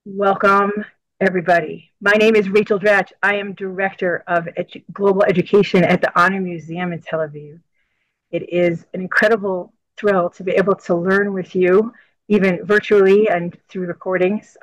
Welcome, everybody. My name is Rachel Dratch. I am Director of Global Education at the Honor Museum in Tel Aviv. It is an incredible thrill to be able to learn with you, even virtually and through recordings.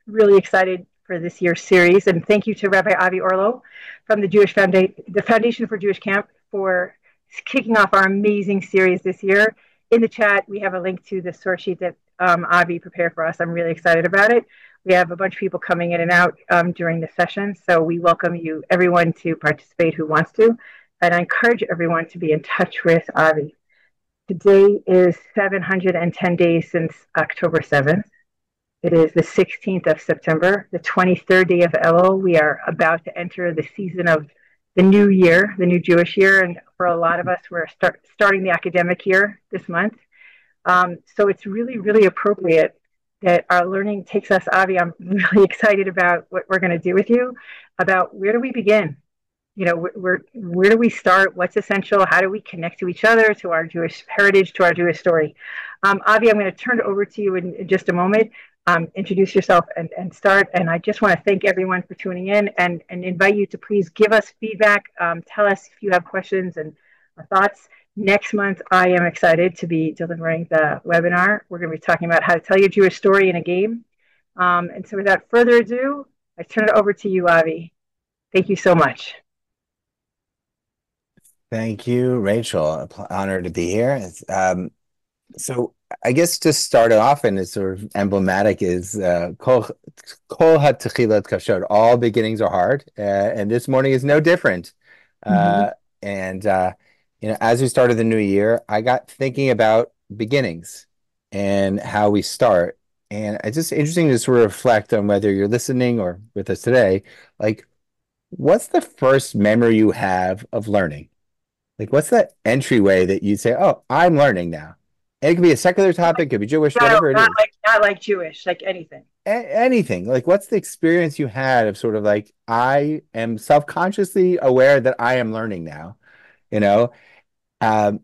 Really excited for this year's series. And thank you to Rabbi Avi Orlo from the Foundation for Jewish Camp for kicking off our amazing series this year. In the chat, we have a link to the source sheet that Avi prepared for us. I'm really excited about it. We have a bunch of people coming in and out during the session, so we welcome you, everyone, to participate who wants to. And I encourage everyone to be in touch with Avi. Today is 710 days since October 7th. It is the 16th of September, the 23rd day of Elul. We are about to enter the season of the new year, the new Jewish year. And for a lot of us, we're starting the academic year this month. So it's really, really appropriate that our learning takes us, Avi. I'm really excited about what we're going to do with you, about where do we begin? Where do we start? What's essential? How do we connect to each other, to our Jewish heritage, to our Jewish story? Avi, I'm going to turn it over to you in just a moment. Introduce yourself and start. And I just want to thank everyone for tuning in and invite you to please give us feedback. Tell us if you have questions and thoughts. Next month, I am excited to be delivering the webinar. We're going to be talking about how to tell your Jewish story in a game. And so without further ado, I turn it over to you, Avi. Thank you so much. Thank you, Rachel. Honored to be here. So I guess to start off, and it's sort of emblematic, is Kol HaTechilat Kashod. All beginnings are hard, and this morning is no different. And as we started the new year, I got thinking about beginnings and how we start. And it's just interesting to sort of reflect on whether you're listening or with us today, like, what's the first memory you have of learning? Like, what's that entryway that you say, oh, I'm learning now? And it could be a secular topic, it could be Jewish, whatever it is. Not like Jewish, like anything. Anything. Like, what's the experience you had of sort of like, I am self-consciously aware that I am learning now, you know? There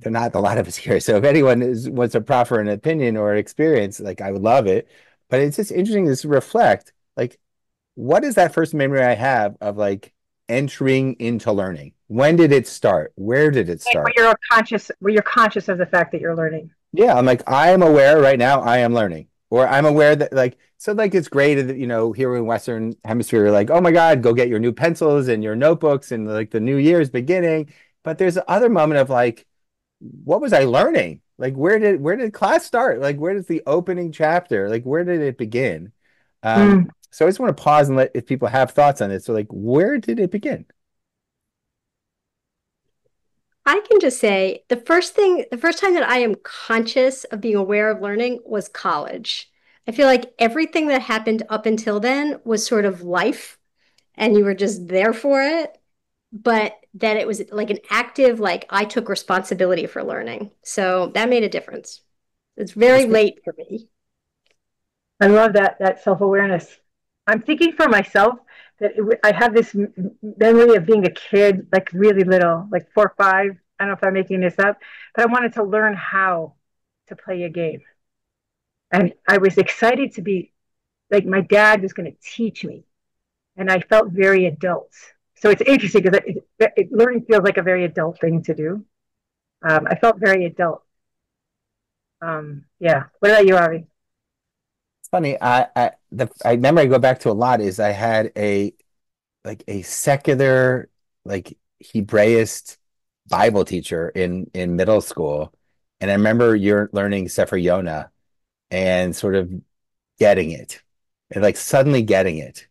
are not a lot of us here. So if anyone wants to proffer an opinion or experience, like, I would love it. But it's just interesting to reflect, like, what is that first memory I have of like entering into learning? When did it start? Where did it start? Where you're conscious of the fact that you're learning. Yeah, I'm like, I am aware right now I am learning. Or I'm aware that like, so like it's great that, here in Western Hemisphere, like, oh my God, go get your new pencils and your notebooks and like the new year is beginning. But there's the other moment of like, what was I learning? Like, where did class start? Like, where does the opening chapter, like, where did it begin? So I just want to pause and let if people have thoughts on it. So like, where did it begin? I can just say the first time that I am conscious of being aware of learning was college. I feel like everything that happened up until then was sort of life and you were just there for it. But that it was like an active, like I took responsibility for learning. So that made a difference. It's very late for me. I love that self-awareness. I'm thinking for myself that I have this memory of being a kid, like really little, like 4 or 5. I don't know if I'm making this up, but I wanted to learn how to play a game. And I was excited to be like my dad was going to teach me. And I felt very adult. So it's interesting because learning feels like a very adult thing to do. I felt very adult. Yeah. What about you, Avi? It's funny. I memory I go back to a lot is I had a secular, like, Hebraist Bible teacher in middle school, and I remember you're learning Sefer Yonah and sort of getting it, and like suddenly getting it,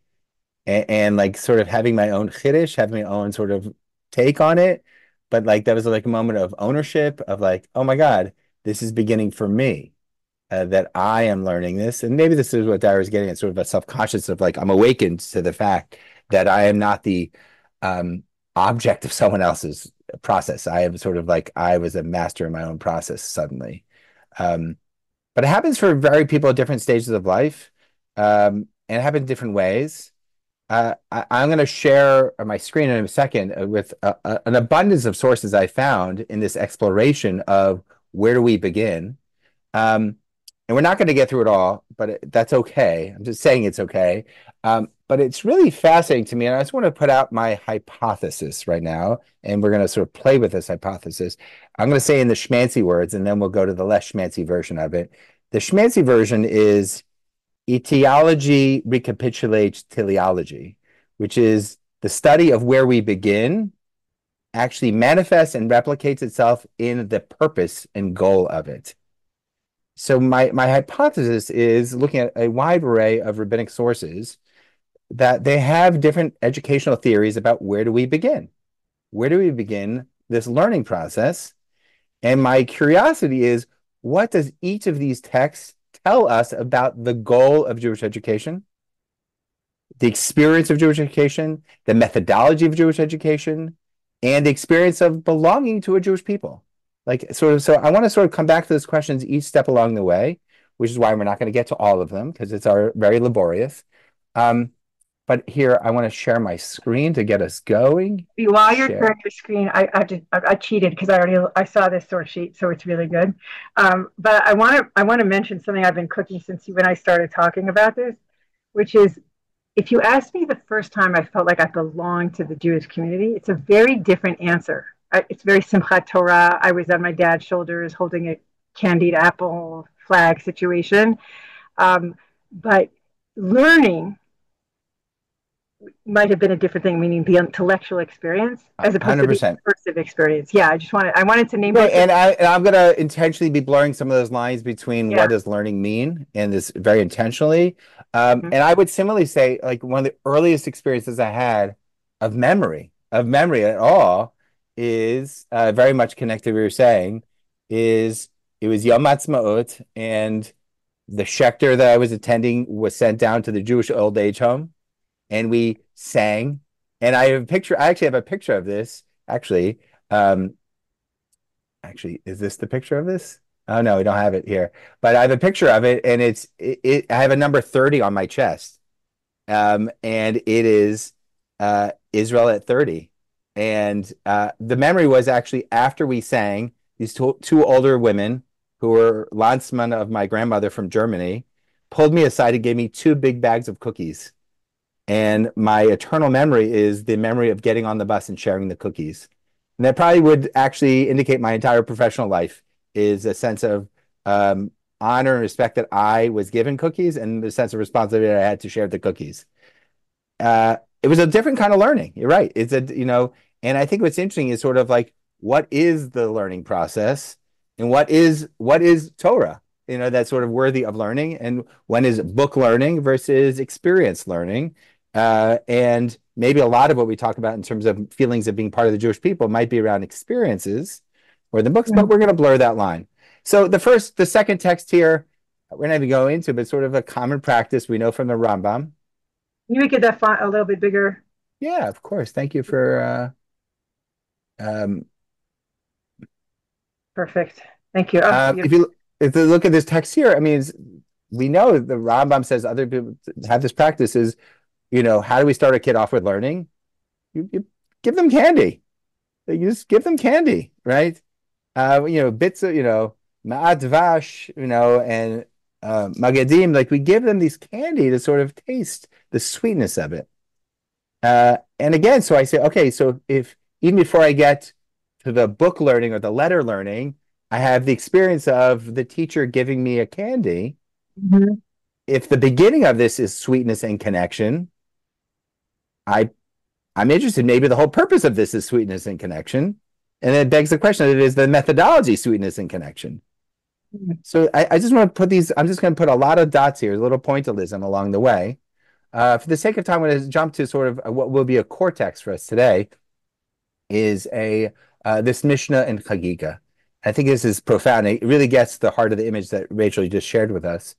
and like sort of having my own chiddush, having my own sort of take on it, but like that was like a moment of ownership of like, oh my God, this is beginning for me. That I am learning this, and maybe this is what Dara is getting at, sort of a self-conscious of like I'm awakened to the fact that I am not the object of someone else's process. I am sort of like I was a master in my own process suddenly. But it happens for very people at different stages of life, and it happens in different ways. I'm going to share my screen in a second with an abundance of sources I found in this exploration of where do we begin. and we're not going to get through it all, but that's okay. I'm just saying it's okay. But it's really fascinating to me, and I just want to put out my hypothesis right now, and we're going to sort of play with this hypothesis. I'm going to say in the schmancy words, and then we'll go to the less schmancy version of it. The schmancy version is etiology recapitulates teleology, which is the study of where we begin actually manifests and replicates itself in the purpose and goal of it. So my hypothesis is looking at a wide array of rabbinic sources that they have different educational theories about where do we begin? Where do we begin this learning process? And my curiosity is, what does each of these texts tell us about the goal of Jewish education, the experience of Jewish education, the methodology of Jewish education, and the experience of belonging to a Jewish people? Like, so I want to sort of come back to those questions each step along the way, which is why we're not going to get to all of them because it's very laborious. But here, I want to share my screen to get us going. While you're sharing your screen, I cheated because I saw this source sheet, so it's really good. But I want to mention something I've been cooking since when I started talking about this, which is, if you asked me the first time I felt like I belonged to the Jewish community, it's a very different answer. It's very Simchat Torah. I was on my dad's shoulders holding a candied apple flag situation. But learning might have been a different thing, meaning the intellectual experience as opposed 100%. To the immersive experience. Yeah, I wanted to name it. And I'm going to intentionally be blurring some of those lines between what does learning mean and this very intentionally. And I would similarly say, like, one of the earliest experiences I had of memory at all is very much connected to what you're saying. It was Yom Ha'atzmaut, and the Schechter that I was attending was sent down to the Jewish old age home. And we sang, and I actually have a picture of this. Actually, is this the picture of this? Oh no, we don't have it here. But I have a picture of it, and I have a number 30 on my chest. And it is Israel at 30. And the memory was actually after we sang, these two older women who were Landsmann of my grandmother from Germany pulled me aside and gave me 2 big bags of cookies. And my eternal memory is the memory of getting on the bus and sharing the cookies. And that probably would actually indicate my entire professional life is a sense of honor and respect that I was given cookies and the sense of responsibility I had to share the cookies. It was a different kind of learning. You're right. And I think what's interesting is sort of like, what is the learning process and what is Torah? That's sort of worthy of learning. And when is book learning versus experience learning? And maybe a lot of what we talk about in terms of feelings of being part of the Jewish people might be around experiences or the books, but we're going to blur that line. So the second text here, we're not even going into, but sort of a common practice we know from the Rambam. Can you get that font a little bit bigger? Yeah, of course. Thank you for. Perfect. Thank you. If you look at this text here, I mean, we know the Rambam says other people have this practice is, how do we start a kid off with learning? You give them candy. You just give them candy, right? Bits of, ma'at vash, and magadim, like we give them these candy to sort of taste the sweetness of it. And again, so I say, okay, so if even before I get to the book learning or the letter learning, I have the experience of the teacher giving me a candy. Mm-hmm. If the beginning of this is sweetness and connection, I'm interested. Maybe the whole purpose of this is sweetness and connection. And it begs the question that it is the methodology, sweetness and connection. Mm-hmm. So I just want to put I'm just going to put a lot of dots here, a little pointillism along the way. For the sake of time, I'm going to jump to sort of what will be a core text for us today is this Mishnah in Chagiga. I think this is profound. It really gets the heart of the image that Rachel just shared with us.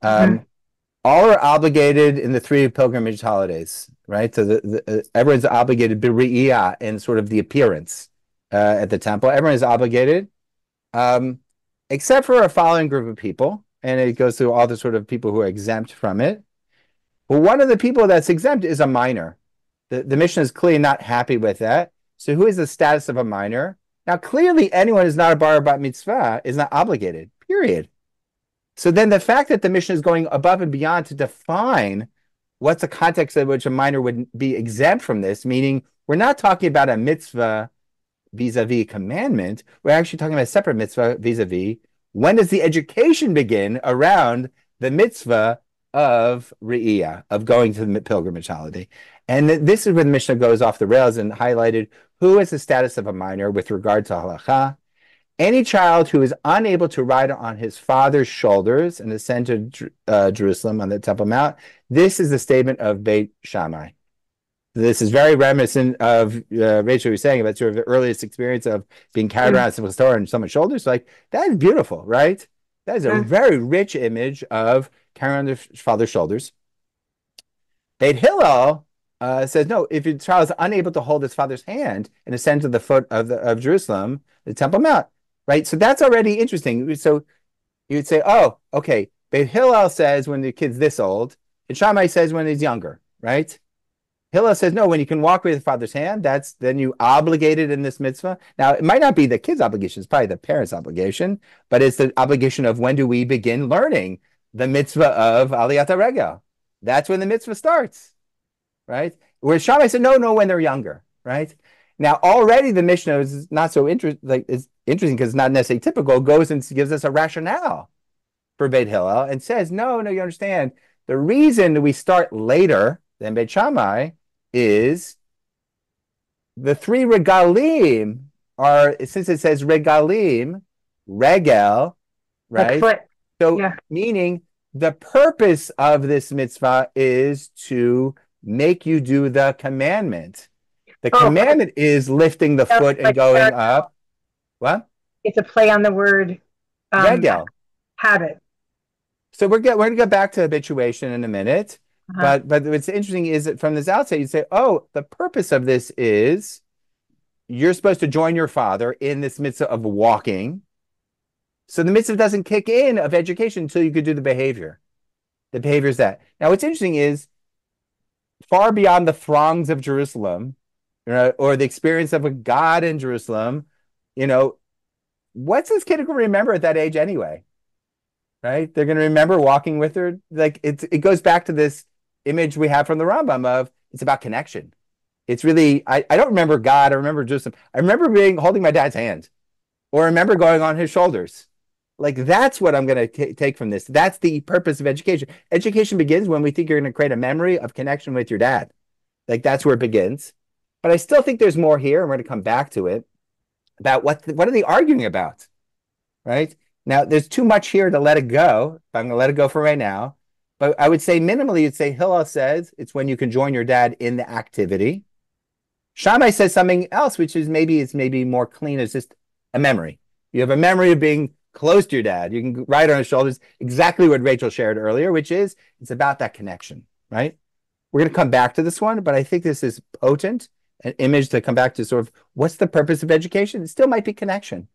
All are obligated in the 3 pilgrimage holidays, right? So everyone's obligated b'ri'iyah in sort of the appearance at the temple. Everyone is obligated, except for a following group of people, and it goes through all the sort of people who are exempt from it. But one of the people that's exempt is a minor. The Mishnah is clearly not happy with that. So who is the status of a minor? Now, clearly, anyone who's not a bar bat mitzvah is not obligated, period. So then the fact that the Mishnah is going above and beyond to define what's the context in which a minor would be exempt from this, meaning we're not talking about a mitzvah vis-a-vis commandment. We're actually talking about a separate mitzvah vis-a-vis when does the education begin around the mitzvah of Re'iyah, of going to the pilgrimage holiday. And this is where the Mishnah goes off the rails and highlighted who is the status of a minor with regard to halacha. Any child who is unable to ride on his father's shoulders and ascend to Jerusalem on the Temple Mount. This is the statement of Beit Shammai. This is very reminiscent of Rachel was saying about sort of the earliest experience of being carried around a simple story on someone's shoulders. Like, that is beautiful, right? That is a very rich image of carrying on their father's shoulders. Beit Hillel says, no, if your child is unable to hold his father's hand and ascend to the foot of Jerusalem, the Temple Mount, right? So that's already interesting. So you would say, oh, okay, Beit Hillel says when the kid's this old, and Shammai says when he's younger, right? Hillel says, no, when you can walk with your father's hand, then you obligated in this mitzvah. Now, it might not be the kid's obligation, it's probably the parent's obligation, but it's the obligation of when do we begin learning the mitzvah of Aliyat HaRegel. That's when the mitzvah starts, right? Where Shammai said, no, when they're younger, right? Now, already the Mishnah is not so interesting, it's interesting because it's not necessarily typical, goes and gives us a rationale for Beit Hillel and says, no, you understand. The reason we start later than Beit Shammai is the three regalim are, since it says regalim, regel, right? So meaning the purpose of this mitzvah is to make you do the commandment. The commandment is lifting the foot and going up. What? It's a play on the word regel. Habit. So we're going to go back to habituation in a minute. But what's interesting is that from this outset, you'd say, oh, the purpose of this is you're supposed to join your father in this mitzvah of walking. So the mitzvah doesn't kick in of education until you could do the behavior. The behavior is that. Now, what's interesting is far beyond the throngs of Jerusalem, or the experience of a God in Jerusalem, what's this kid going to remember at that age anyway? Right? They're going to remember walking with her. Like it goes back to this image we have from the Rambam of it's about connection. It's really, I don't remember God. I remember Jerusalem. I remember holding my dad's hand, or I remember going on his shoulders. Like that's what I'm going to take from this. That's the purpose of education. Education begins when we think you're going to create a memory of connection with your dad. Like that's where it begins. But I still think there's more here, and we're going to come back to it about what are they arguing about, right? Now, there's too much here to let it go. I'm going to let it go for right now. But I would say minimally, you'd say Hillel says it's when you can join your dad in the activity. Shammai says something else, which is maybe more clean as just a memory. You have a memory of being close to your dad. You can ride on his shoulders, exactly what Rachel shared earlier, which is it's about that connection, right? We're going to come back to this one, but I think this is potent, an image to come back to sort of what's the purpose of education? It still might be connection,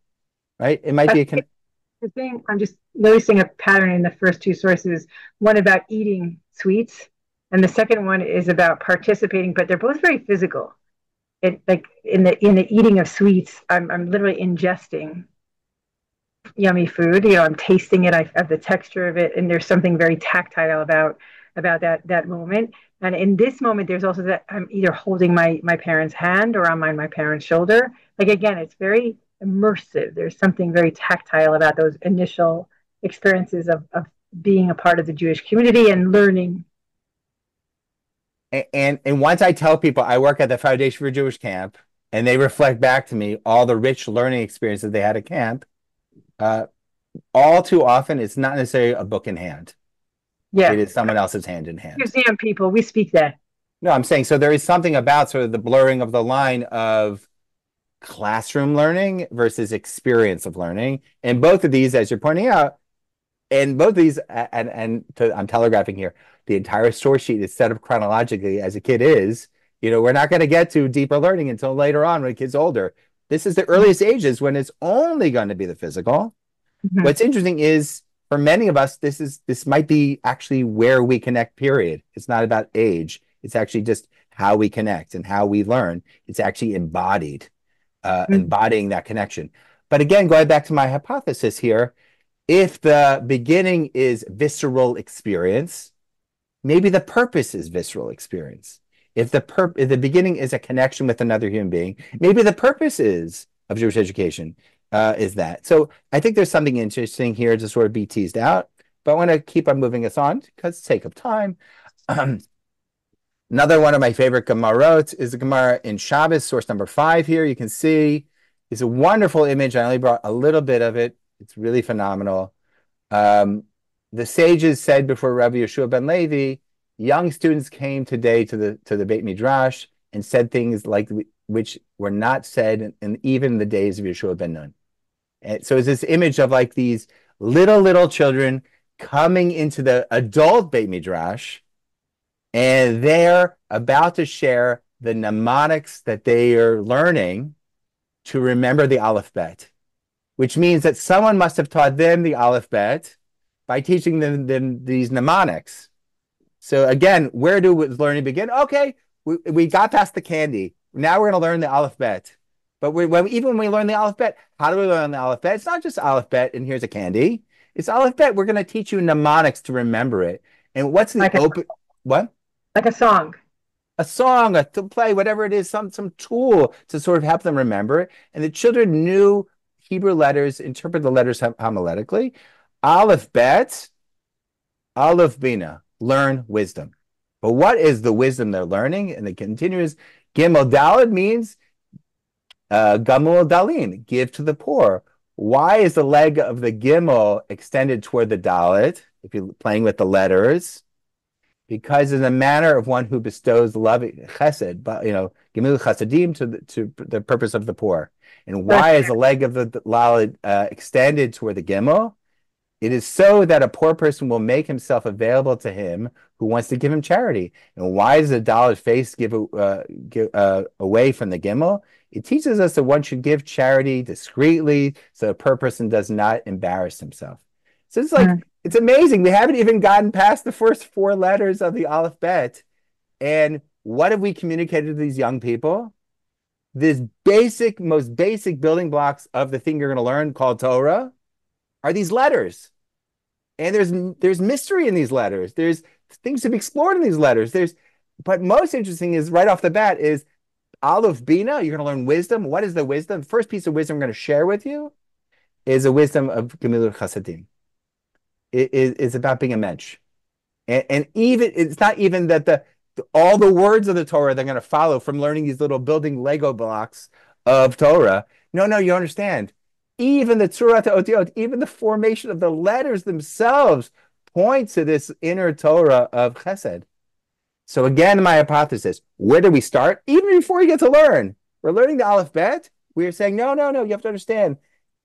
right? It might be a connection. The thing, I'm just noticing a pattern in the first two sources, one about eating sweets, and the second one is about participating, but they're both very physical. Like in the eating of sweets, I'm literally ingesting yummy food. I'm tasting it. I have the texture of it, and there's something very tactile about that moment. And in this moment, there's also that I'm either holding my parent's hand or I'm on my parent's shoulder. Like again, it's very immersive. There's something very tactile about those initial experiences of being a part of the Jewish community and learning. And once I tell people I work at the Foundation for Jewish Camp, and they reflect back to me all the rich learning experiences they had at camp, all too often it's not necessarily a book in hand. Yeah, it is someone else's hand in hand. Museum people, we speak that. No, I'm saying so there is something about sort of the blurring of the line of classroom learning versus experience of learning. And both of these, as you're pointing out, and both of these, I'm telegraphing here, the entire source sheet is set up chronologically as a kid is. We're not going to get to deeper learning until later on when a kid's older. This is the earliest ages when it's only going to be the physical. Mm-hmm. What's interesting is for many of us, this might be actually where we connect, period. It's not about age. It's actually just how we connect and how we learn. It's actually embodied. Embodying that connection. But again, going back to my hypothesis here, If the beginning is visceral experience, maybe the purpose is visceral experience. If the beginning is a connection with another human being, maybe the purpose is of Jewish education is that. So I think there's something interesting here to sort of be teased out. But I want to keep on moving us on because of sake of time. Another one of my favorite Gemarot is the Gemara in Shabbos, source number 5 here. You can see it's a wonderful image. I only brought a little bit of it. It's really phenomenal. The sages said before Rabbi Yeshua ben Levi, young students came today to the Beit Midrash and said things like which were not said in even the days of Yeshua ben Nun. And so it's this image of like these little children coming into the adult Beit Midrash, and they're about to share the mnemonics that they are learning to remember the Aleph Bet, which means that someone must have taught them the Aleph Bet by teaching them these mnemonics. So again, where do learning begin? Okay, we got past the candy. Now we're going to learn the Aleph Bet. But even when we learn the Aleph Bet, how do we learn the Aleph Bet? It's not just Aleph Bet and here's a candy. It's Aleph Bet. We're going to teach you mnemonics to remember it. And what's the what? Like a song. A song, to play, whatever it is, some tool to sort of help them remember it. And the children knew Hebrew letters, interpret the letters homiletically. Aleph Bet, Aleph Bina, learn wisdom. But what is the wisdom they're learning? And the continuous Gimel Daled means Gamul Dalin, give to the poor. Why is the leg of the Gimel extended toward the Dalet, if you're playing with the letters? Because in the manner of one who bestows love, chesed, but Gimel Chasadim to the purpose of the poor. And why is the leg of the Dalet extended toward the Gimel? It is so that a poor person will make himself available to him who wants to give him charity. And why does the Dalet face give away from the Gimel? It teaches us that one should give charity discreetly so a poor person does not embarrass himself. So it's like, it's amazing. We haven't even gotten past the first 4 letters of the Aleph Bet. And what have we communicated to these young people? This most basic building blocks of the thing you're going to learn called Torah are these letters. And there's mystery in these letters. There's things to be explored in these letters. But most interesting is right off the bat is Aleph Bina. You're going to learn wisdom. What is the wisdom? The first piece of wisdom I'm going to share with you is a wisdom of Gemilut Chasadim. It's about being a mensch. And even it's not even that all the words of the Torah they're going to follow from learning these little building Lego blocks of Torah. No, you understand. Even the Tzurat HaOtiot, even the formation of the letters themselves points to this inner Torah of Chesed. So again, my hypothesis, where do we start? Even before you get to learn, we're learning the Aleph Bet. We're saying, no, you have to understand,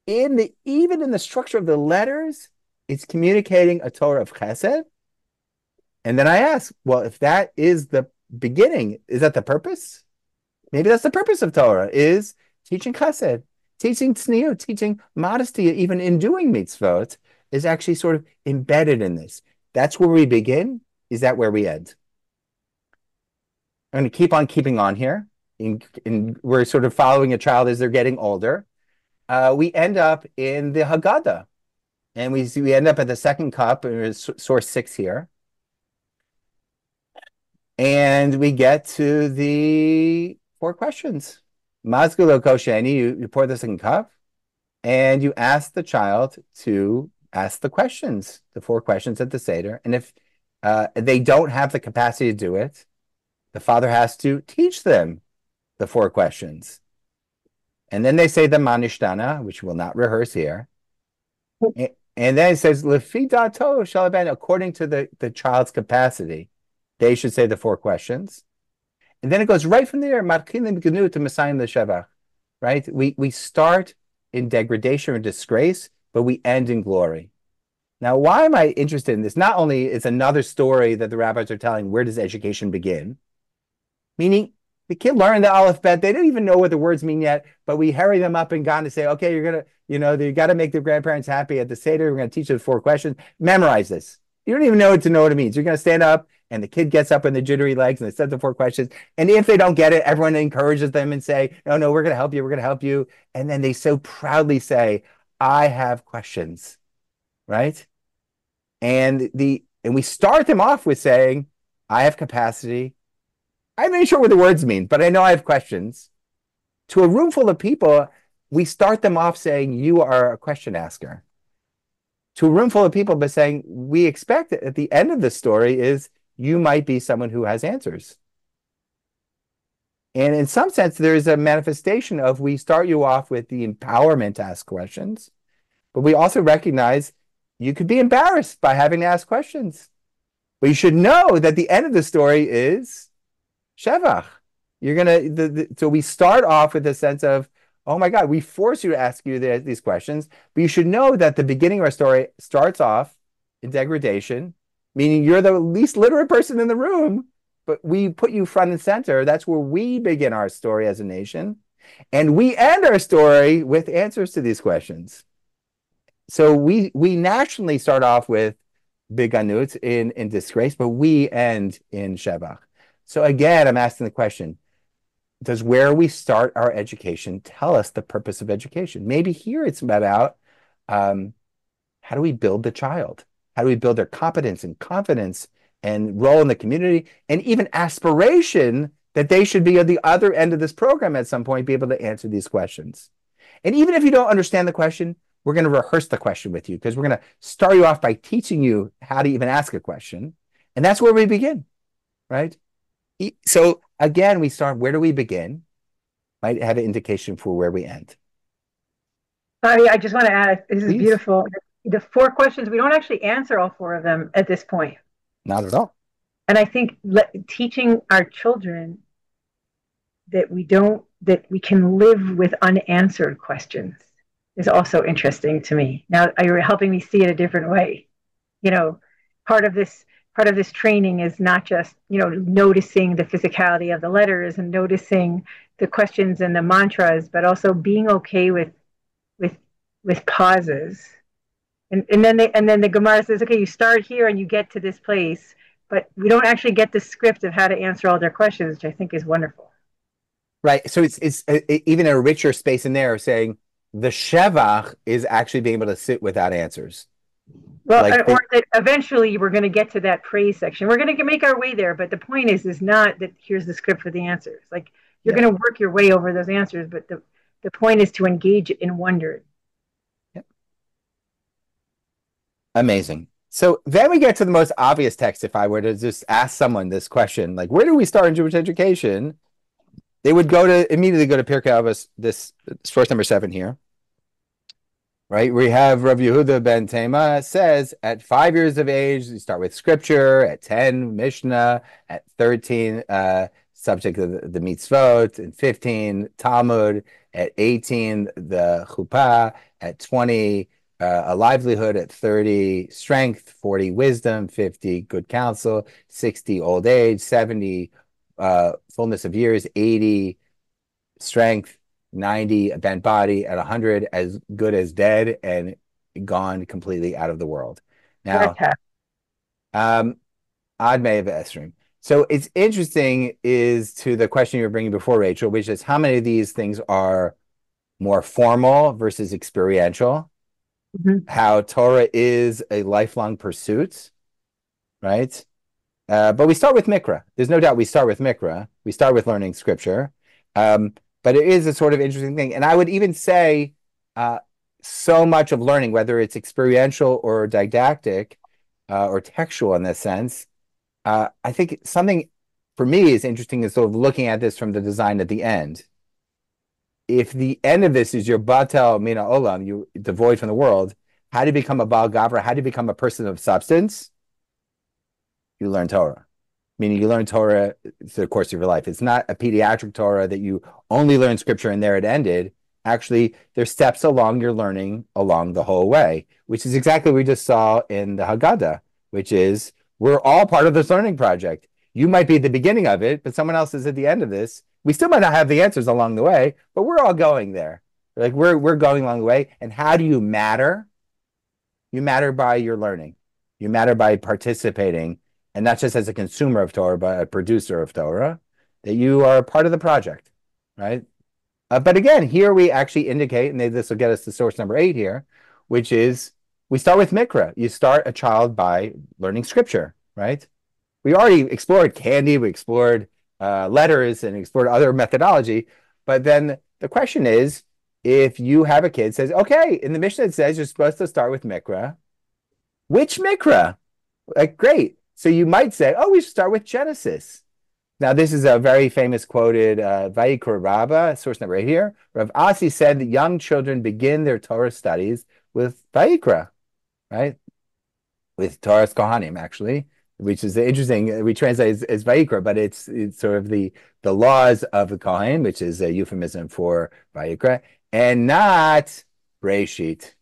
even in the structure of the letters, it's communicating a Torah of Chesed. And then I ask, well, if that is the beginning, is that the purpose? Maybe that's the purpose of Torah, is teaching Chesed. Teaching tzniut, teaching modesty, even in doing mitzvot, is actually sort of embedded in this. That's where we begin. Is that where we end? I'm going to keep on keeping on here. We're sort of following a child as they're getting older. We end up in the Haggadah. And we end up at the second cup, source 6 here. And we get to the 4 questions. Mazgulo Kosheni, you pour the second cup, and you ask the child to ask the questions, the 4 questions at the Seder. And if they don't have the capacity to do it, the father has to teach them the 4 questions. And then they say the Manishtana, which we'll not rehearse here. And then it says, Lefi dato shalaben, according to the child's capacity, they should say the 4 questions. And then it goes right from there, Markilim Gnu to Messiah the Shevach, right? We start in degradation or disgrace, but we end in glory. Now, why am I interested in this? Not only is another story that the rabbis are telling, where does education begin? Meaning, the kid learned the Aleph Bet. They don't even know what the words mean yet, but we hurry them up and gone to say, okay, you're going to, you got to make the grandparents happy at the Seder. We're going to teach them 4 questions. Memorize this. You don't even know what it means. You're going to stand up, and the kid gets up in the jittery legs, and they said the 4 questions. And if they don't get it, everyone encourages them and say, no, we're going to help you. We're going to help you. And then they so proudly say, I have questions. right? And we start them off with saying, I have capacity. I'm not sure what the words mean, but I know I have questions. To a room full of people, we start them off saying, you are a question asker. To a room full of people, but saying, we expect that at the end of the story is you might be someone who has answers. And in some sense, there's a manifestation of we start you off with the empowerment to ask questions, but we also recognize you could be embarrassed by having to ask questions. But you should know that the end of the story is Shevach. You're gonna so we start off with a sense of, oh my God, we force you to ask you these questions, but you should know that the beginning of our story starts off in degradation, meaning you're the least literate person in the room, but we put you front and center. That's where we begin our story as a nation, and we end our story with answers to these questions. So we nationally start off with Biganut in disgrace, but we end in Shevach. So again, I'm asking the question, does where we start our education tell us the purpose of education? Maybe here it's about how do we build the child? How do we build their competence and confidence and role in the community, and even aspiration that they should be at the other end of this program at some point, be able to answer these questions. And even if you don't understand the question, we're going to rehearse the question with you, because we're going to start you off by teaching you how to even ask a question. And that's where we begin, right? So again, we start, where do we begin? Might have an indication for where we end. I just want to add, this is Please. beautiful. The 4 questions, we don't actually answer all 4 of them at this point. Not at all. And I think teaching our children that we can live with unanswered questions is also interesting to me. Now you're helping me see it a different way. Part of this training is not just, noticing the physicality of the letters and noticing the questions and the mantras, but also being okay with pauses. And then the Gemara says, okay, you start here and you get to this place, but we don't actually get the script of how to answer all their questions, which I think is wonderful. Right. So it's even a richer space in there, saying the Shevach is actually being able to sit without answers. Well, or that eventually we're going to get to that praise section. We're going to make our way there, but the point is not that here's the script for the answers. Like, you're going to work your way over those answers, but the point is to engage in wonder. Yep. Amazing. So then we get to the most obvious text. If I were to just ask someone this question, like, where do we start in Jewish education? They would immediately go to Pirkei Avos, this source number 7 here. Right, we have Rav Yehuda ben Tema says at 5 years of age, you start with scripture, at 10, Mishnah, at 13, subject of the mitzvot, and 15, Talmud, at 18, the chuppah, at 20, a livelihood, at 30, strength, 40, wisdom, 50, good counsel, 60, old age, 70, fullness of years, 80, strength, 90, a bent body, at 100, as good as dead and gone completely out of the world. Now, Ad Me'av Esrim. So it's interesting is to the question you were bringing before, Rachel, which is how many of these things are more formal versus experiential, how Torah is a lifelong pursuit, right? But we start with Mikra. There's no doubt we start with Mikra. We start with learning scripture. But it is a sort of interesting thing. And I would even say so much of learning, whether it's experiential or didactic or textual in this sense, I think something for me is interesting is sort of looking at this from the design at the end. If the end of this is your batel mina olam, you devoid from the world, how do you become a Baal Gavra? How do you become a person of substance? You learn Torah. Meaning you learn Torah through the course of your life. It's not a pediatric Torah that you only learn scripture and there it ended. Actually, there's steps along your learning along the whole way, which is exactly what we just saw in the Haggadah, which is we're all part of this learning project. You might be at the beginning of it, but someone else is at the end of this. We still might not have the answers along the way, but we're all going there. Like we're going along the way. And how do you matter? You matter by your learning. You matter by participating. And not just as a consumer of Torah, but a producer of Torah, that you are part of the project, right? But again, here we actually indicate, and this will get us to source number 8 here, which is We start with Mikra. You start a child by learning scripture, right? We already explored candy, we explored letters, and explored other methodology. But then the question is, if you have a kid says, okay, in the Mishnah it says you're supposed to start with Mikra, which Mikra? Like, great. So you might say, oh, we should start with Genesis. Now, this is a very famous quoted Vayikra Rabbah, source number right here. Rav Asi said that young children begin their Torah studies with Vayikra, right? With Torah's Kohanim, actually, which is interesting. We translate as Vayikra, but it's sort of the laws of the Kohen, which is a euphemism for Vayikra, and not Breshit.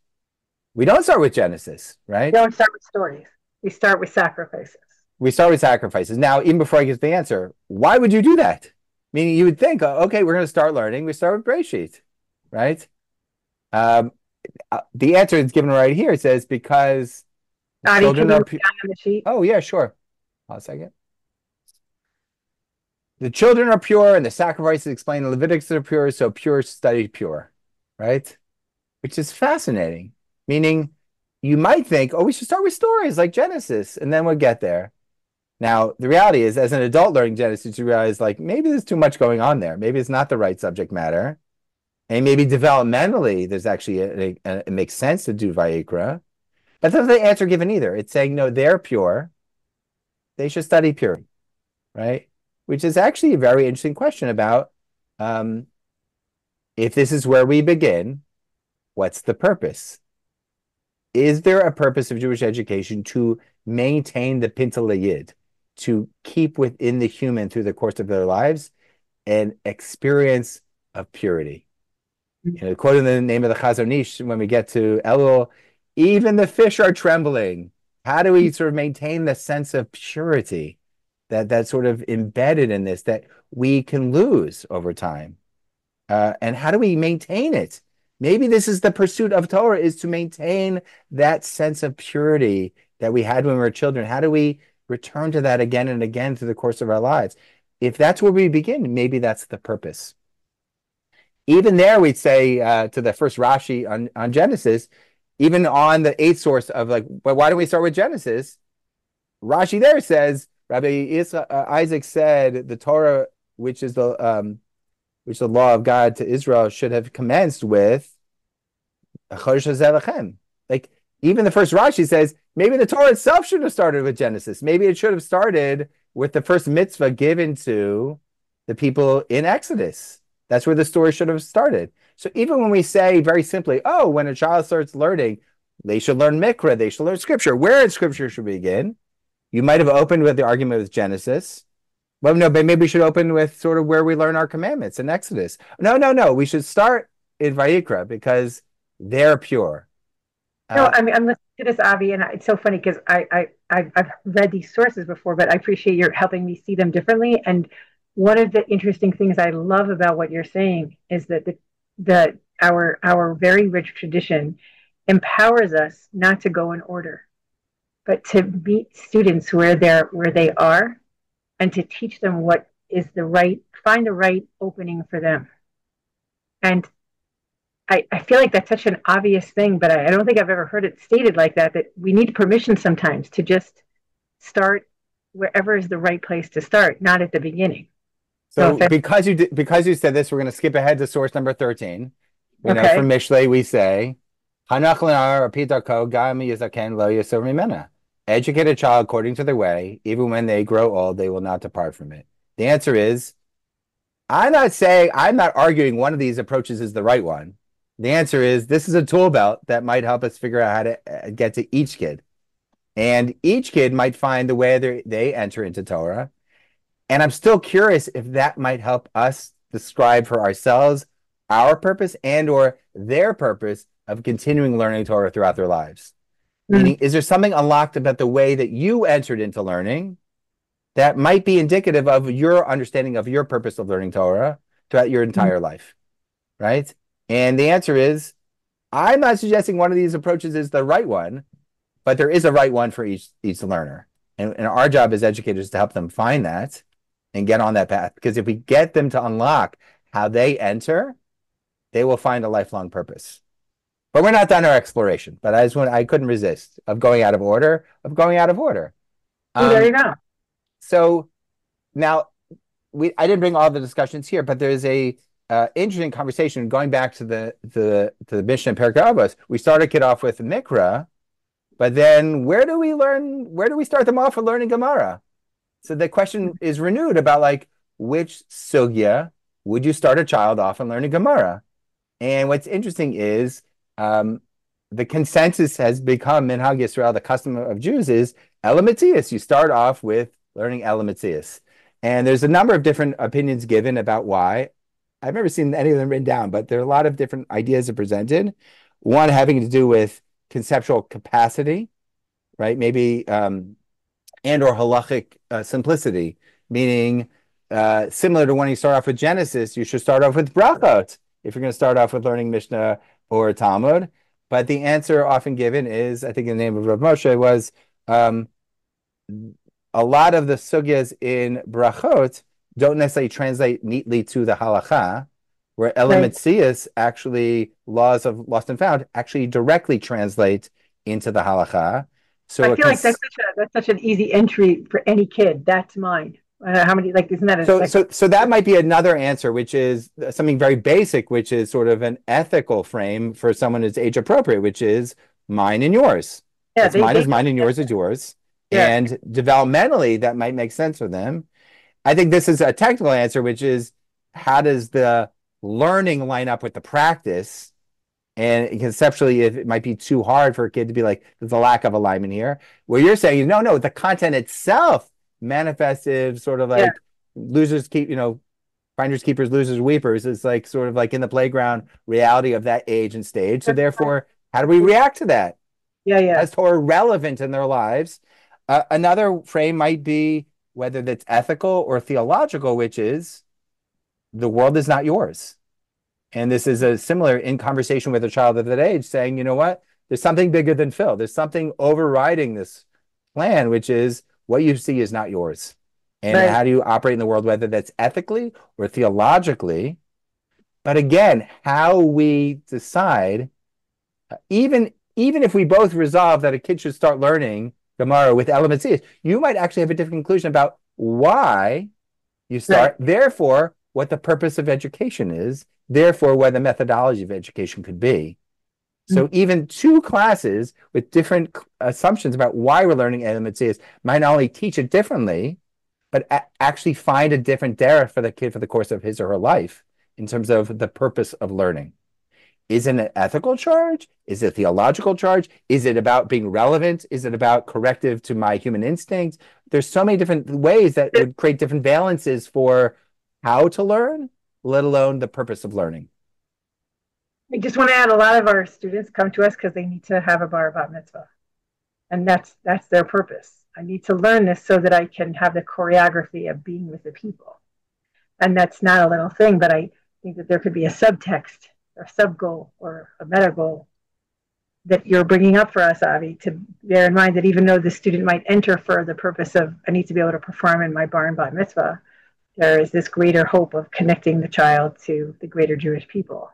We don't start with Genesis, right? We don't start with stories. We start with sacrifices. We start with sacrifices. Now, even before I get to the answer, why would you do that? Meaning you would think, okay, we're going to start learning. We start with Breshit, right? The answer is given right here. It says, because children are pure. Oh, yeah, sure. Hold a second. The children are pure, and the sacrifices explained in Leviticus are pure, so pure study pure, right? Which is fascinating. Meaning, you might think, oh, we should start with stories like Genesis, and then we'll get there. Now, the reality is, as an adult learning Genesis, you realize, like, maybe there's too much going on there. Maybe it's not the right subject matter. And maybe developmentally, there's actually, it makes sense to do Vayikra. But that's not the answer given either. It's saying, no, they're pure. They should study purity, right? Which is actually a very interesting question about if this is where we begin, what's the purpose? Is there a purpose of Jewish education to maintain the Pintel Yid, to keep within the human through the course of their lives an experience of purity? You know, quoting the name of the Chazon Ish, when we get to Elul, even the fish are trembling. How do we sort of maintain the sense of purity that's sort of embedded in this that we can lose over time? And how do we maintain it? Maybe this is the pursuit of Torah, is to maintain that sense of purity that we had when we were children. How do we return to that again and again through the course of our lives? If that's where we begin, maybe that's the purpose. Even there, we'd say to the first Rashi on Genesis, even on the eighth source of like, well, why don't we start with Genesis? Rashi there says, Rabbi Isaac said, the Torah, which is the law of God to Israel, should have commenced with Chodesh Hazeh Lachem. Like, even the first Rashi says, maybe the Torah itself should have started with Genesis. Maybe it should have started with the first mitzvah given to the people in Exodus. That's where the story should have started. So even when we say very simply, oh, when a child starts learning, they should learn Mikra, they should learn Scripture. Where in Scripture should we begin? You might have opened with the argument with Genesis. Well, no, but maybe we should open with sort of where we learn our commandments in Exodus. No. We should start in Vayikra because they're pure. No, I'm listening to this, Avi, and it's so funny because I've read these sources before, but I appreciate your helping me see them differently. And one of the interesting things I love about what you're saying is that our very rich tradition empowers us not to go in order, but to meet students where they are, and to teach them what is find the right opening for them. And I feel like that's such an obvious thing, but I don't think I've ever heard it stated like that we need permission sometimes to just start wherever is the right place to start, not at the beginning. So because you said this, we're going to skip ahead to source number 13. We know from Mishlei, we say, educate a child according to their way, even when they grow old, they will not depart from it. The answer is, I'm not arguing one of these approaches is the right one. The answer is, this is a tool belt that might help us figure out how to get to each kid. And each kid might find the way they enter into Torah. And I'm still curious if that might help us describe for ourselves our purpose and or their purpose of continuing learning Torah throughout their lives. Meaning, is there something unlocked about the way that you entered into learning that might be indicative of your understanding of your purpose of learning Torah throughout your entire life, right? And the answer is, I'm not suggesting one of these approaches is the right one, but there is a right one for each learner. And our job as educators is to help them find that and get on that path. Because if we get them to unlock how they enter, they will find a lifelong purpose. But we're not done our exploration. But I couldn't resist of going out of order, There you go. So now I didn't bring all the discussions here, but there's a interesting conversation going back to the Mishnah and Pirkei Avos. We started it off with Mikra, but then where do we start them off with learning Gemara? So the question is renewed about like which sugya would you start a child off in learning Gemara? And what's interesting is the consensus has become Minhag Yisrael, the custom of Jews is Ela Mitzias. You start off with learning Ela Mitzias. And there's a number of different opinions given about why. I've never seen any of them written down, but there are a lot of different ideas that are presented. One having to do with conceptual capacity, right? Maybe and or halachic simplicity, meaning similar to when you start off with Genesis, you should start off with brachot if you're going to start off with learning Mishnah or Talmud. But the answer often given is, I think in the name of Rav Moshe, was a lot of the sugyas in brachot don't necessarily translate neatly to the halacha, where Ela Mitzias, actually laws of lost and found, actually directly translate into the halacha. So I feel like that's such an easy entry for any kid. That's mine. How many, like, isn't that so that might be another answer, which is something very basic, which is sort of an ethical frame for someone who's age appropriate, which is mine and yours. Yeah, mine is mine and yours is yours. Yeah. And developmentally, that might make sense for them. I think this is a technical answer, which is how does the learning line up with the practice? And conceptually, if it might be too hard for a kid to be like, there's a lack of alignment here. Where you're saying, no, the content itself manifested sort of like losers keep, finders keepers, losers weepers. It's like sort of like in the playground reality of that age and stage. So therefore, how do we react to that? Yeah. As totally relevant in their lives. Another frame might be whether that's ethical or theological, which is the world is not yours. And this is a similar in conversation with a child of that age saying, you know what, there's something bigger than Phil. There's something overriding this plan, which is what you see is not yours. And how do you operate in the world, whether that's ethically or theologically? But again, how we decide, even if we both resolve that a kid should start learning Gemara with Ela Mitzias, you might actually have a different conclusion about why you start, therefore, what the purpose of education is, therefore, what the methodology of education could be. So even two classes with different assumptions about why we're learning Ela Mitzias might not only teach it differently, but actually find a different derech for the kid for the course of his or her life in terms of the purpose of learning. Is it an ethical charge? Is it a theological charge? Is it about being relevant? Is it about corrective to my human instincts? There's so many different ways that would create different balances for how to learn, let alone the purpose of learning. I just want to add, a lot of our students come to us because they need to have a bar bat mitzvah. And that's their purpose. I need to learn this so that I can have the choreography of being with the people. And that's not a little thing, but I think that there could be a subtext or sub-goal or a meta goal that you're bringing up for us, Avi, to bear in mind that even though the student might enter for the purpose of, I need to be able to perform in my bar and bat mitzvah, there is this greater hope of connecting the child to the greater Jewish people.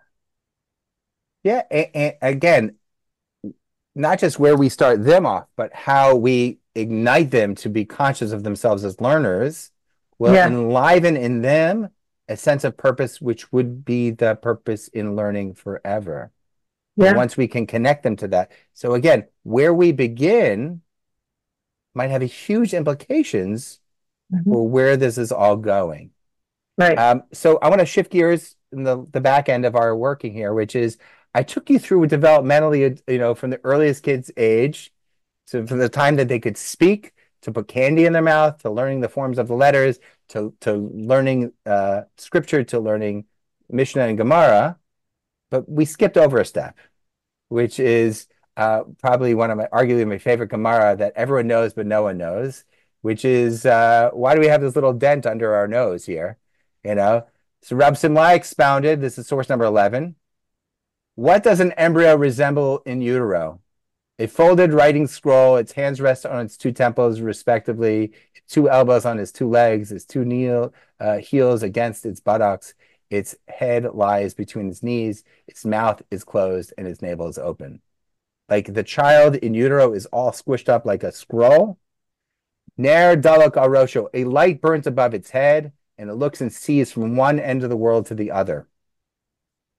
Yeah, and again, not just where we start them off, but how we ignite them to be conscious of themselves as learners will enliven in them a sense of purpose, which would be the purpose in learning forever. Yeah. Once we can connect them to that. So again, where we begin might have huge implications for where this is all going. Right. So I want to shift gears in the back end of our working here, which is I took you through developmentally, from the earliest kid's age, so from the time that they could speak, to put candy in their mouth, to learning the forms of the letters, to learning scripture, to learning Mishnah and Gemara. But we skipped over a step, which is probably arguably my favorite Gemara that everyone knows but no one knows, which is why do we have this little dent under our nose here? So Rab Simlai expounded, this is source number 11. What does an embryo resemble in utero? A folded writing scroll, its hands rest on its two temples, respectively, two elbows on its two legs, its two heels against its buttocks. its head lies between its knees, its mouth is closed, and its navel is open. Like the child in utero is all squished up like a scroll. Ner dalak arosho, a light burns above its head, and it looks and sees from one end of the world to the other.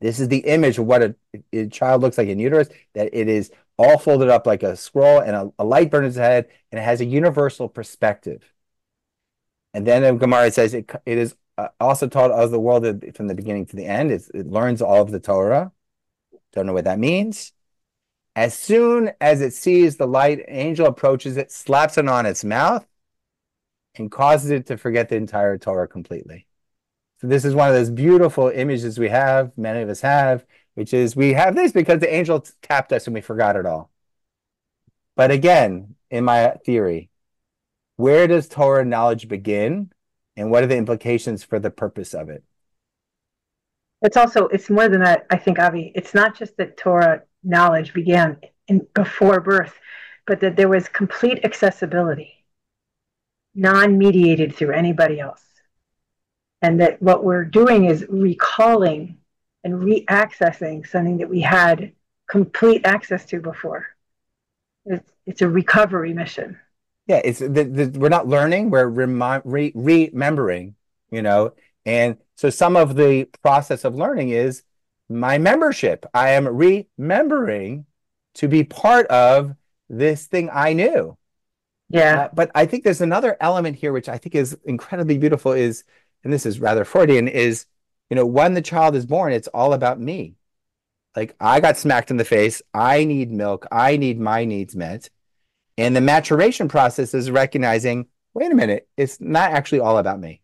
This is the image of what a child looks like in uterus, that it is all folded up like a scroll, and a light burns its head, and it has a universal perspective. And then in Gemara says it is also taught of the world from the beginning to the end. It learns all of the Torah. Don't know what that means. As soon as it sees the light, an angel approaches it, slaps it on its mouth, and causes it to forget the entire Torah completely. So this is one of those beautiful images we have, many of us have, which is we have this because the angel tapped us and we forgot it all. But again, in my theory, where does Torah knowledge begin, and what are the implications for the purpose of it? It's more than that, I think, Avi. It's not just that Torah knowledge began before birth, but that there was complete accessibility, non-mediated through anybody else. And that what we're doing is recalling and re-accessing something that we had complete access to before. It's a recovery mission. Yeah, we're not learning, we're remembering, and so some of the process of learning is my membership. I am remembering to be part of this thing I knew. Yeah. But I think there's another element here, which I think is incredibly beautiful, and this is rather Freudian, is, when the child is born, it's all about me. Like, I got smacked in the face. I need milk. I need my needs met. And the maturation process is recognizing, wait a minute, it's not actually all about me.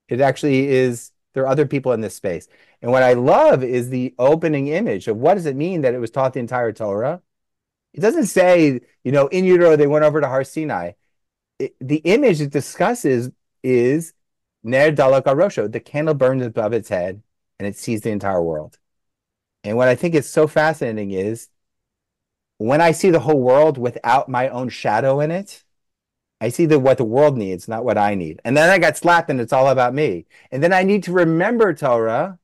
It actually is, there are other people in this space. And what I love is the opening image of what does it mean that it was taught the entire Torah? It doesn't say, in utero, they went over to Har Sinai. The image it discusses is Ner dalak arosho, the candle burns above its head and it sees the entire world. And what I think is so fascinating is when I see the whole world without my own shadow in it, I see what the world needs, not what I need. And then I got slapped and it's all about me. And then I need to remember Torah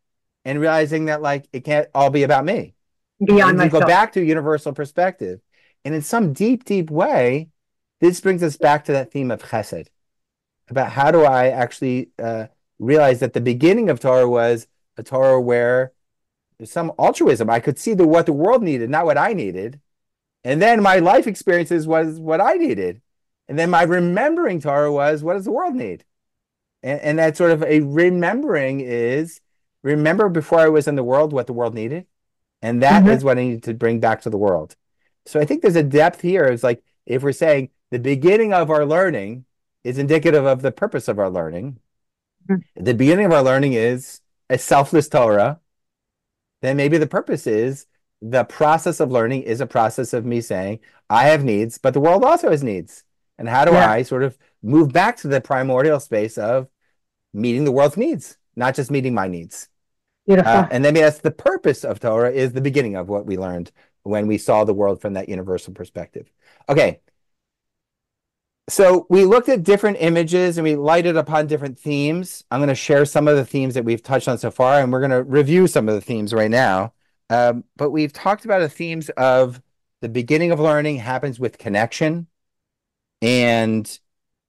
and realizing that it can't all be about me. Beyond myself. Go back to a universal perspective. And in some deep, deep way, this brings us back to that theme of chesed, about how do I actually realize that the beginning of Torah was a Torah where there's some altruism. I could see what the world needed, not what I needed. And then my life experiences was what I needed. And then my remembering Torah was, what does the world need? And that sort of a remembering is, remember before I was in the world what the world needed. And that is what I need to bring back to the world. So I think there's a depth here. It's like, if we're saying the beginning of our learning is indicative of the purpose of our learning, the beginning of our learning is a selfless Torah, then maybe the purpose is the process of learning is a process of me saying, I have needs, but the world also has needs. And how do I sort of move back to the primordial space of meeting the world's needs, not just meeting my needs? Beautiful. And then that's the purpose of Torah, is the beginning of what we learned when we saw the world from that universal perspective. Okay. So we looked at different images and we lighted upon different themes. I'm going to share some of the themes that we've touched on so far, and we're going to review some of the themes right now. But we've talked about the themes of the beginning of learning happens with connection and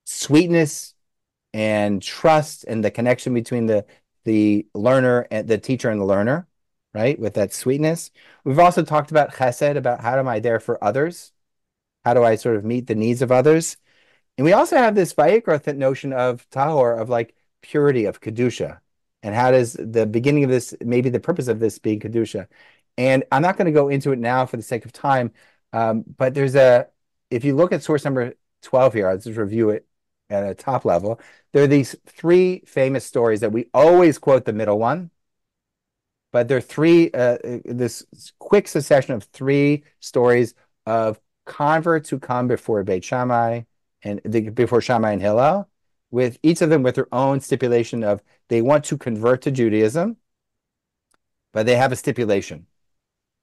sweetness and trust, and the connection between the learner and the teacher and the learner, right? With that sweetness. We've also talked about chesed, about how am I there for others? How do I sort of meet the needs of others? And we also have this Vayikra notion of tahor, of purity, of kedusha. And how does the beginning of this, maybe the purpose of this being kedusha? And I'm not going to go into it now for the sake of time, but if you look at source number 12 here, I'll just review it at a top level. There are these three famous stories that we always quote the middle one, but there are this quick succession of three stories of converts who come before Beit Shammai before Shammai and Hillel, with each of them with their own stipulation of they want to convert to Judaism, but they have a stipulation.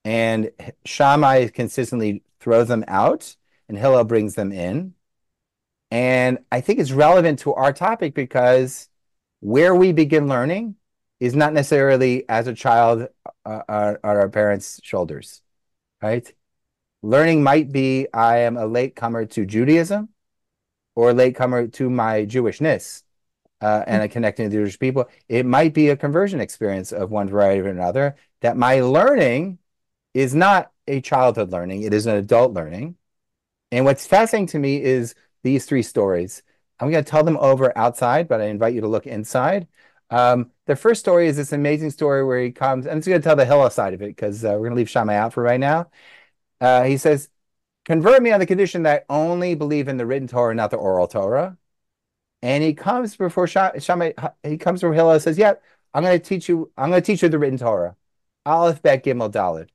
And Shammai consistently throws them out, and Hillel brings them in. And I think it's relevant to our topic because where we begin learning is not necessarily as a child on our parents' shoulders, right? Learning might be I am a latecomer to Judaism or a latecomer to my Jewishness and a connecting to Jewish people. It might be a conversion experience of one variety or another, that my learning is not a childhood learning, it is an adult learning. And what's fascinating to me is these three stories. I'm going to tell them over outside, but I invite you to look inside. The first story is this amazing story where he comes, and I'm just going to tell the Hillel side of it because we're going to leave Shammai out for right now. He says, convert me on the condition that I only believe in the written Torah, not the oral Torah. And he comes before Shammai, he comes before Hillel and says, yeah, I'm going to teach you the written Torah. Aleph, Bet, Gimel, Dalet.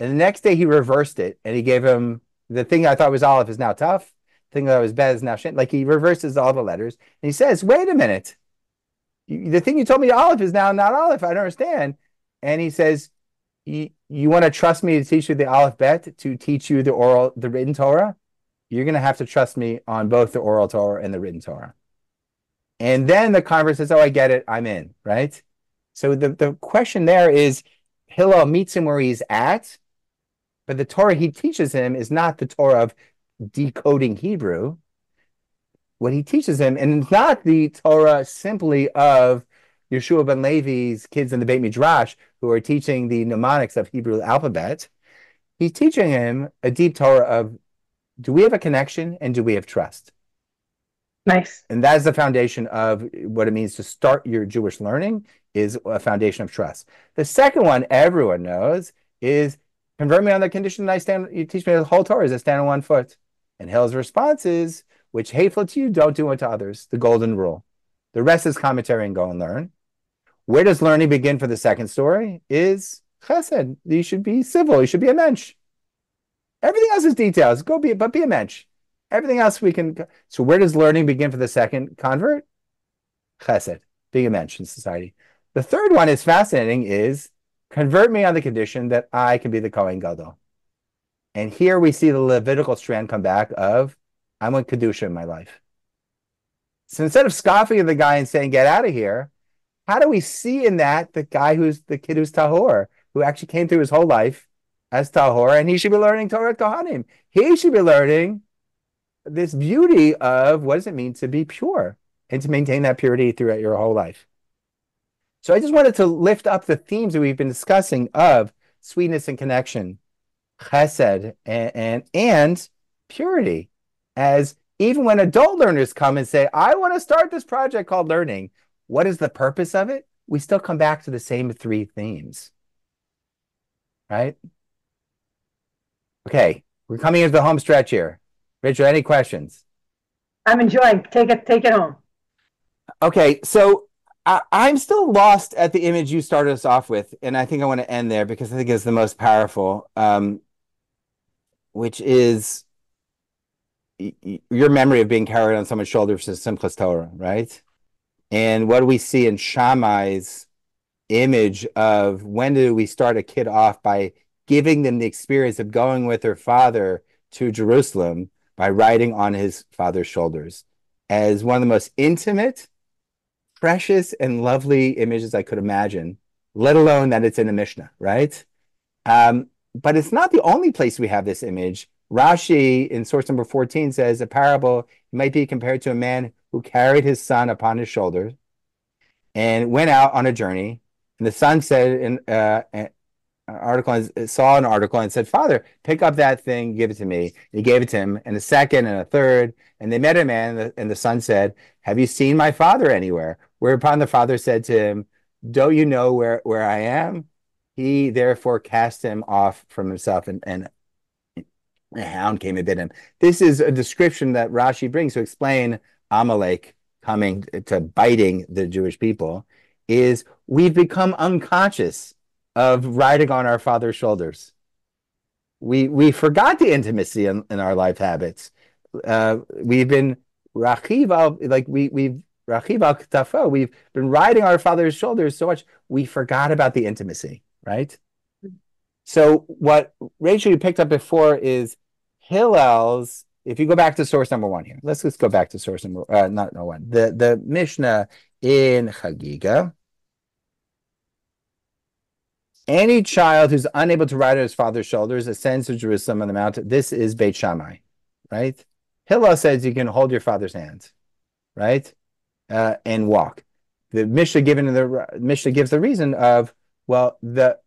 And the next day he reversed it and he gave him the thing I thought was Aleph is now Tough. The thing that was Bet is now Shin. Like he reverses all the letters. And he says, wait a minute. The thing you told me Aleph is now not Aleph. I don't understand. And he says, you want to trust me to teach you the Aleph Bet, to teach you the written Torah? You're going to have to trust me on both the oral Torah and the written Torah. And then the convert says, oh, I get it. I'm in, right? So the question there is, Hillel meets him where he's at, but the Torah he teaches him is not the Torah of decoding Hebrew. What he teaches him, and it's not the Torah simply of Yeshua ben Levi's kids in the Beit Midrash who are teaching the mnemonics of Hebrew alphabet. He's teaching him a deep Torah of, do we have a connection and do we have trust? Nice. And that is the foundation of what it means to start your Jewish learning, is a foundation of trust. The second one everyone knows is, convert me on the condition that you teach me the whole Torah as I stand on one foot. And Hillel's response is, which hateful to you, don't do unto others, the golden rule. The rest is commentary and go and learn. Where does learning begin for the second story? Is chesed. You should be civil. You should be a mensch. Everything else is details. But be a mensch. Everything else we can. So where does learning begin for the second convert? Chesed, being a mensch in society. The third one is fascinating, is convert me on the condition that I can be the Kohen Gadol. And here we see the Levitical strand come back of, I want Kedusha in my life. So instead of scoffing at the guy and saying, get out of here, how do we see in that the guy who's the kid who's Tahor, who actually came through his whole life as Tahor, and he should be learning Torah Kohanim. He should be learning this beauty of what does it mean to be pure and to maintain that purity throughout your whole life. So I just wanted to lift up the themes that we've been discussing of sweetness and connection, chesed, and purity, as even when adult learners come and say, I want to start this project called learning, what is the purpose of it? We still come back to the same three themes, right? Okay, we're coming into the home stretch here. Richard, any questions? I'm enjoying. Take it home. Okay, so I'm still lost at the image you started us off with, and I think I want to end there because I think it's the most powerful, which is your memory of being carried on someone's shoulder for Simchas Torah, right? And what do we see in Shammai's image of, when do we start a kid off by giving them the experience of going with their father to Jerusalem by riding on his father's shoulders, as one of the most intimate, precious, and lovely images I could imagine, let alone that it's in a Mishnah, right? But it's not the only place we have this image. Rashi, in source number 14, says a parable might be compared to a man who carried his son upon his shoulders and went out on a journey. And the son said in saw an article and said, Father, pick up that thing, give it to me. And he gave it to him, and a second and a third. And they met a man, and the son said, have you seen my father anywhere? Whereupon the father said to him, don't you know where I am? He therefore cast him off from himself, and a hound came and bit him. This is a description that Rashi brings to explain Amalek coming to biting the Jewish people, is we've become unconscious of riding on our father's shoulders. We forgot the intimacy in our life habits. We've been rachiv al, like we've rachiv al ktafo. We've been riding our father's shoulders so much we forgot about the intimacy, right? So what Rachel you picked up before is Hillel's. If you go back to source number 1 here, let's just go back to source number not no one. The Mishnah in Chagiga. Any child who's unable to ride on his father's shoulders ascends to Jerusalem on the mountain. This is Beit Shammai, right? Hillel says you can hold your father's hands, right? And walk. The Mishnah gives the reason of, well, the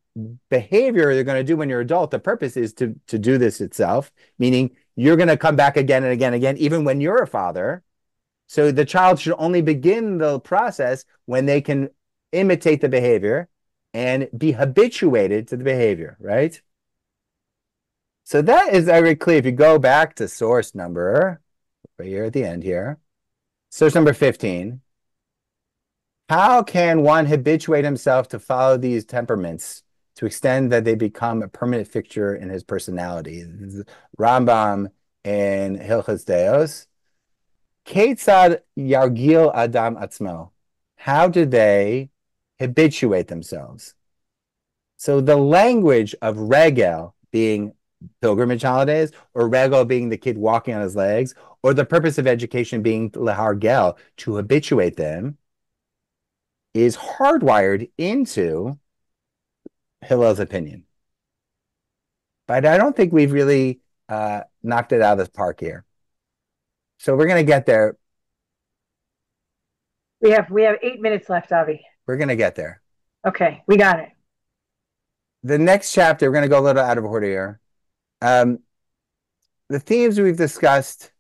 behavior you're going to do when you're adult, the purpose is to do this itself, meaning you're going to come back again and again and again, even when you're a father. So the child should only begin the process when they can imitate the behavior and be habituated to the behavior, right? So that is very clear. If you go back to source number, right here at the end here, source number 15, how can one habituate himself to follow these temperaments to extend that they become a permanent fixture in his personality? Rambam and Hilchos Deos. Ketzad yargil adam atzmo. How do they habituate themselves? So the language of regel being pilgrimage holidays, or regel being the kid walking on his legs, or the purpose of education being lehargel, to habituate them, is hardwired into Hillel's opinion. But I don't think we've really knocked it out of the park here. So we're going to get there. We have 8 minutes left, Avi. We're going to get there. Okay, we got it. The next chapter, we're going to go a little out of order here. The themes we've discussed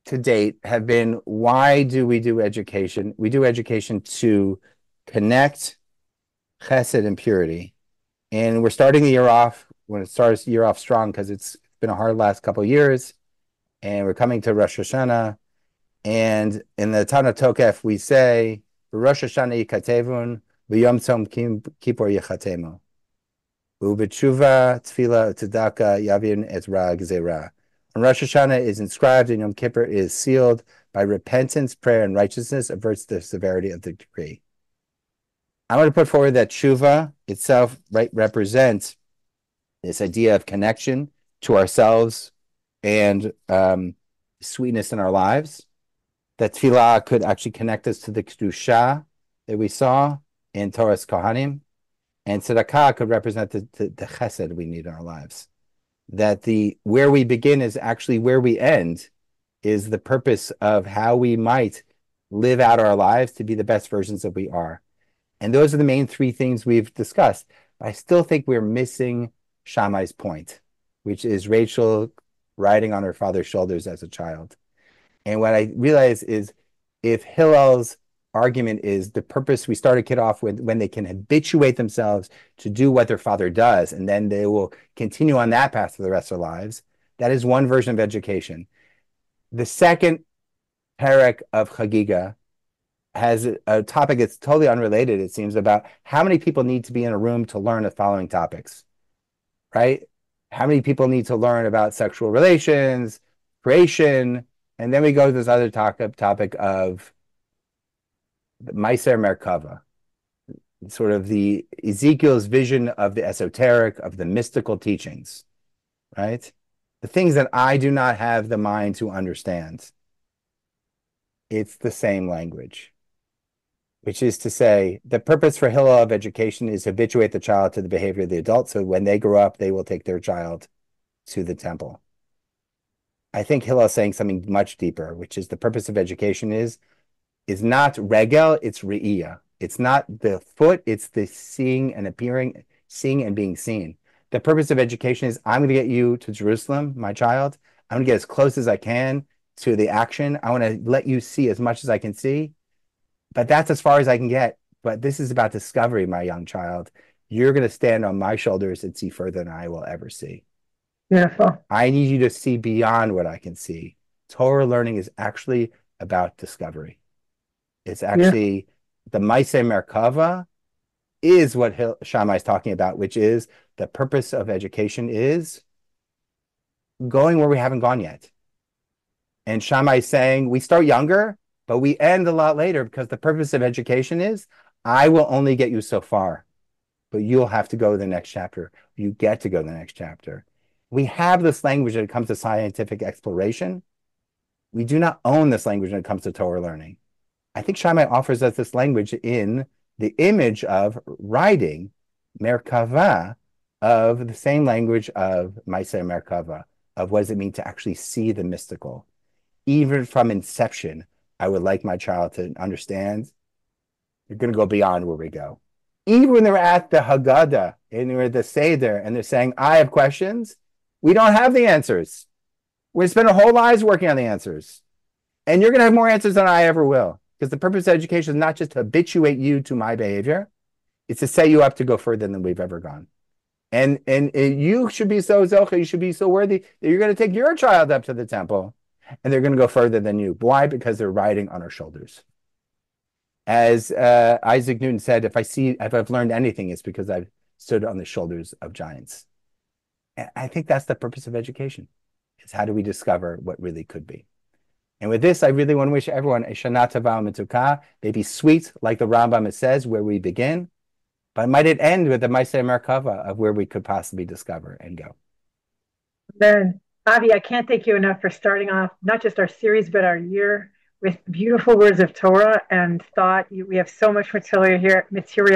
to date have been, why do we do education? We do education to connect chesed and purity. And we're starting the year off, when it starts the year off strong, because it's been a hard last couple of years. And we're coming to Rosh Hashanah. And in the Tana Tokef, we say, Rosh Hashanah yikatevun, v'yom tzom kippur yichatemu. U'b'tshuva tefillah tzedakah yavin et ra gzeira. And Rosh Hashanah is inscribed, and Yom Kippur is sealed by repentance, prayer, and righteousness averts the severity of the decree. I want to put forward that tshuva itself represents this idea of connection to ourselves and sweetness in our lives. That tefillah could actually connect us to the kedusha that we saw in Torah's Kohanim, and tzedakah could represent the chesed we need in our lives. That where we begin is actually where we end, is the purpose of how we might live out our lives to be the best versions that we are. And those are the main three things we've discussed. But I still think we're missing Shammai's point, which is Rachel riding on her father's shoulders as a child. And what I realize is, if Hillel's argument is the purpose, we start a kid off with when they can habituate themselves to do what their father does, and then they will continue on that path for the rest of their lives. That is one version of education. The second parak of Chagiga has a topic that's totally unrelated, it seems, about how many people need to be in a room to learn the following topics, right? How many people need to learn about sexual relations, creation, and then we go to this other topic of Meiser Merkava, sort of the Ezekiel's vision of the esoteric, of the mystical teachings, right? The things that I do not have the mind to understand. It's the same language, which is to say, the purpose for Hillel of education is to habituate the child to the behavior of the adult, so when they grow up, they will take their child to the temple. I think Hillel is saying something much deeper, which is the purpose of education is not regel, it's re'iyah. It's not the foot, it's the seeing and appearing, seeing and being seen. The purpose of education is, I'm going to get you to Jerusalem, my child. I'm going to get as close as I can to the action. I want to let you see as much as I can see, but that's as far as I can get. But this is about discovery, my young child. You're going to stand on my shoulders and see further than I will ever see. Beautiful. I need you to see beyond what I can see. Torah learning is actually about discovery. It's actually the Meiser Merkava is what Shammai is talking about, which is the purpose of education is going where we haven't gone yet. And Shammai is saying we start younger, but we end a lot later, because the purpose of education is, I will only get you so far, but you'll have to go to the next chapter. You get to go to the next chapter. We have this language when it comes to scientific exploration. We do not own this language when it comes to Torah learning. I think Shammai offers us this language in the image of riding Merkava of the same language of Maaseh Merkava, of what does it mean to actually see the mystical. Even from inception, I would like my child to understand you're going to go beyond where we go. Even when they're at the Haggadah and they're at the Seder and they're saying, I have questions, we don't have the answers. We spend our whole lives working on the answers. And you're going to have more answers than I ever will. Because the purpose of education is not just to habituate you to my behavior, it's to set you up to go further than we've ever gone. And you should be so zocha, you should be so worthy that you're going to take your child up to the temple and they're going to go further than you. Why? Because they're riding on our shoulders. As Isaac Newton said, if I've learned anything, it's because I've stood on the shoulders of giants. And I think that's the purpose of education, is how do we discover what really could be? And with this, I really want to wish everyone a Shana Tova U'Metuka. May be sweet, like the Rambam says, where we begin. But might it end with the Maaseh Merkava of where we could possibly discover and go? Then, Avi, I can't thank you enough for starting off not just our series, but our year with beautiful words of Torah and thought. We have so much material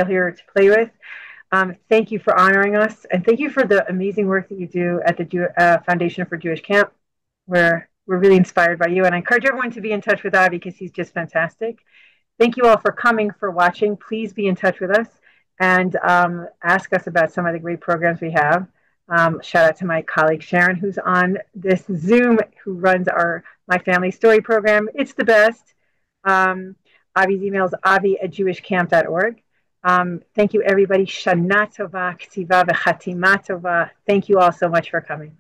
here to play with. Thank you for honoring us, and thank you for the amazing work that you do at the Foundation for Jewish Camp, where we're really inspired by you. And I encourage everyone to be in touch with Avi because he's just fantastic. Thank you all for coming, for watching. Please be in touch with us and ask us about some of the great programs we have. Shout out to my colleague Sharon, who's on this Zoom, who runs our My Family Story program. It's the best. Avi's email is avi@jewishcamp.org. Thank you, everybody. Shana tova, k'tiva v'chatima tova. Thank you all so much for coming.